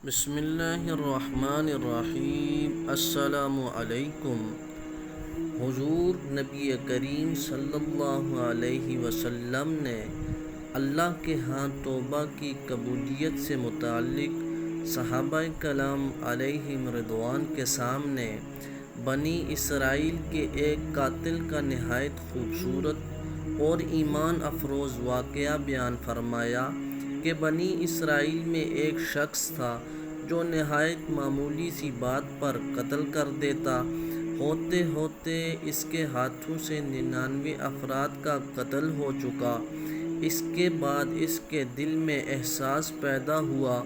بسم اللہ الرحمن الرحیم۔ السلام علیکم۔ حضور نبی کریم صلی اللہ علیہ وسلم نے اللہ کے ہاں توبہ کی قبولیت سے متعلق صحابہ کرام علیہم رضوان کے سامنے بنی اسرائیل کے ایک قاتل کا نہایت خوبصورت اور ایمان افروز واقعہ بیان فرمایا کہ بنی اسرائیل میں ایک شخص تھا جو نہایت معمولی سی بات پر قتل کر دیتا، ہوتے ہوتے اس کے ہاتھوں سے 99 افراد کا قتل ہو چکا۔ اس کے بعد اس کے دل میں احساس پیدا ہوا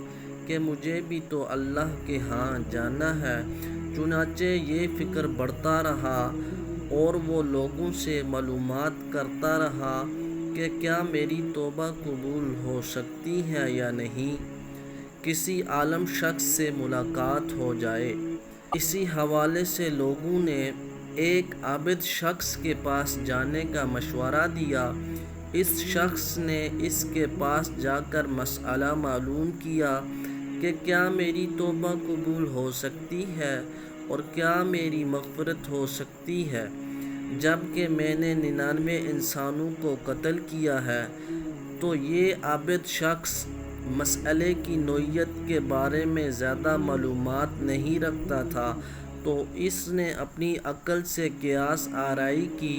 کہ مجھے بھی تو اللہ کے ہاں جانا ہے۔ چنانچہ یہ فکر بڑھتا رہا اور وہ لوگوں سے معلومات کرتا رہا کہ کیا میری توبہ قبول ہو سکتی ہے یا نہیں، کسی عالم شخص سے ملاقات ہو جائے۔ اسی حوالے سے لوگوں نے ایک عابد شخص کے پاس جانے کا مشورہ دیا۔ اس شخص نے اس کے پاس جا کر مسئلہ معلوم کیا کہ کیا میری توبہ قبول ہو سکتی ہے اور کیا میری مغفرت ہو سکتی ہے، جب کہ میں نے 99 انسانوں کو قتل کیا ہے۔ تو یہ عابد شخص مسئلے کی نوعیت کے بارے میں زیادہ معلومات نہیں رکھتا تھا، تو اس نے اپنی عقل سے قیاس آرائی کی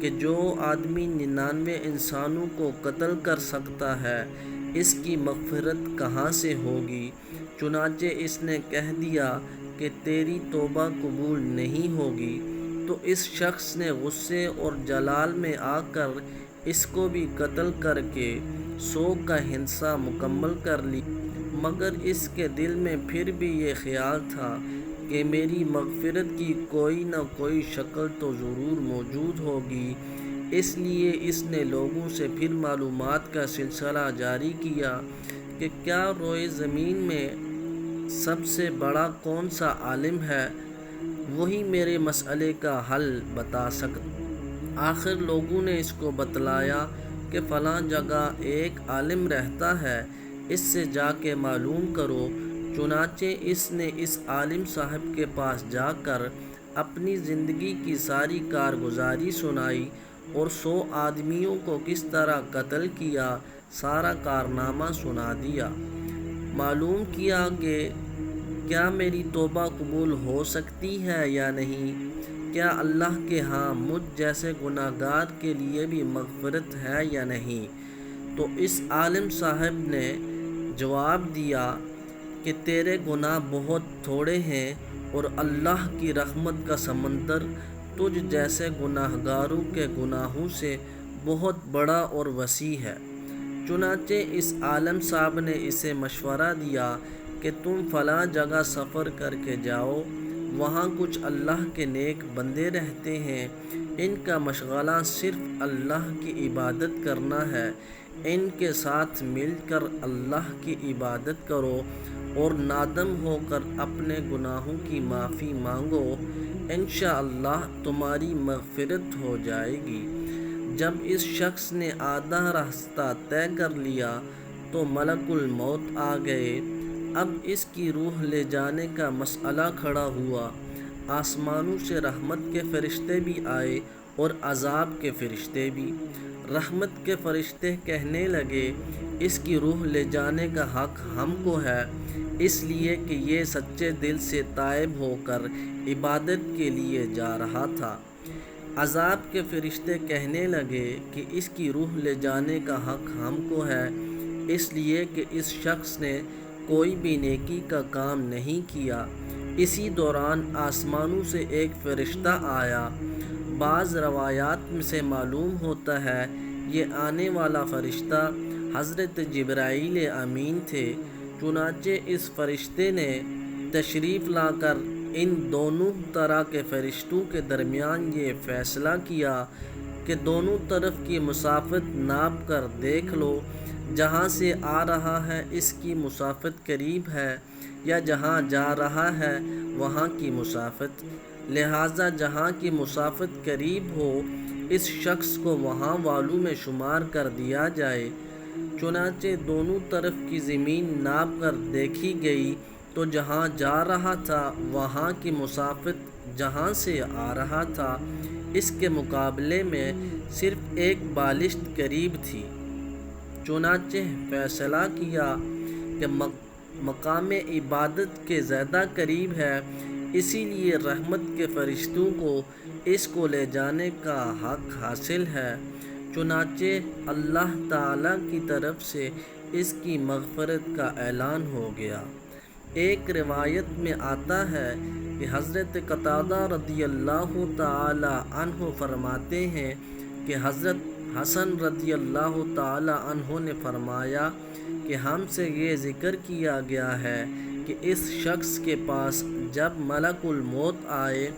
کہ جو آدمی 99 انسانوں کو قتل کر سکتا ہے، اس کی مغفرت کہاں سے ہوگی؟ چنانچہ اس نے کہہ دیا کہ تیری توبہ قبول نہیں ہوگی۔ تو اس شخص نے غصے اور جلال میں آ کر اس کو بھی قتل کر کے 100 کا حصہ مکمل کر لیا، مگر اس کے دل میں پھر بھی یہ خیال تھا کہ میری مغفرت کی کوئی نہ کوئی شکل تو ضرور موجود ہوگی۔ اس لیے اس نے لوگوں سے پھر معلومات کا سلسلہ جاری کیا کہ کیا روئے زمین میں سب سے بڑا کون سا عالم ہے، وہی میرے مسئلے کا حل بتا سکتا۔ آخر لوگوں نے اس کو بتلایا کہ فلاں جگہ ایک عالم رہتا ہے، اس سے جا کے معلوم کرو۔ چنانچہ اس نے اس عالم صاحب کے پاس جا کر اپنی زندگی کی ساری کارگزاری سنائی اور 100 آدمیوں کو کس طرح قتل کیا، سارا کارنامہ سنا دیا۔ معلوم کیا کہ کیا میری توبہ قبول ہو سکتی ہے یا نہیں، کیا اللہ کے ہاں مجھ جیسے گناہگار کے لیے بھی مغفرت ہے یا نہیں۔ تو اس عالم صاحب نے جواب دیا کہ تیرے گناہ بہت تھوڑے ہیں اور اللہ کی رحمت کا سمندر تجھ جیسے گناہگاروں کے گناہوں سے بہت بڑا اور وسیع ہے۔ چنانچہ اس عالم صاحب نے اسے مشورہ دیا کہ تم فلاں جگہ سفر کر کے جاؤ، وہاں کچھ اللہ کے نیک بندے رہتے ہیں، ان کا مشغلہ صرف اللہ کی عبادت کرنا ہے، ان کے ساتھ مل کر اللہ کی عبادت کرو اور نادم ہو کر اپنے گناہوں کی معافی مانگو، انشاءاللہ تمہاری مغفرت ہو جائے گی۔ جب اس شخص نے آدھا راستہ طے کر لیا تو ملک الموت آ گئے۔ اب اس کی روح لے جانے کا مسئلہ کھڑا ہوا۔ آسمانوں سے رحمت کے فرشتے بھی آئے اور عذاب کے فرشتے بھی۔ رحمت کے فرشتے کہنے لگے اس کی روح لے جانے کا حق ہم کو ہے، اس لیے کہ یہ سچے دل سے تائب ہو کر عبادت کے لیے جا رہا تھا۔ عذاب کے فرشتے کہنے لگے کہ اس کی روح لے جانے کا حق ہم کو ہے، اس لیے کہ اس شخص نے کوئی بھی نیکی کا کام نہیں کیا۔ اسی دوران آسمانوں سے ایک فرشتہ آیا۔ بعض روایات سے معلوم ہوتا ہے یہ آنے والا فرشتہ حضرت جبرائیل امین تھے۔ چنانچہ اس فرشتے نے تشریف لا کر ان دونوں طرح کے فرشتوں کے درمیان یہ فیصلہ کیا کہ دونوں طرف کی مسافت ناپ کر دیکھ لو، جہاں سے آ رہا ہے اس کی مسافت قریب ہے یا جہاں جا رہا ہے وہاں کی مسافت، لہٰذا جہاں کی مسافت قریب ہو اس شخص کو وہاں والوں میں شمار کر دیا جائے۔ چنانچہ دونوں طرف کی زمین ناپ کر دیکھی گئی تو جہاں جا رہا تھا وہاں کی مسافت جہاں سے آ رہا تھا اس کے مقابلے میں صرف ایک بالشت قریب تھی۔ چنانچہ فیصلہ کیا کہ مقام عبادت کے زیادہ قریب ہے، اسی لیے رحمت کے فرشتوں کو اس کو لے جانے کا حق حاصل ہے۔ چنانچہ اللہ تعالیٰ کی طرف سے اس کی مغفرت کا اعلان ہو گیا۔ ایک روایت میں آتا ہے کہ حضرت قتادہ رضی اللہ تعالی عنہ فرماتے ہیں کہ حضرت حسن رضی اللہ تعالی عنہ نے فرمایا کہ ہم سے یہ ذکر کیا گیا ہے کہ اس شخص کے پاس جب ملک الموت آئے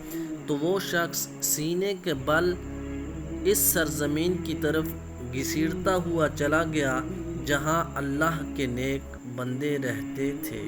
تو وہ شخص سینے کے بل اس سرزمین کی طرف گھسیٹتا ہوا چلا گیا جہاں اللہ کے نیک بندے رہتے تھے۔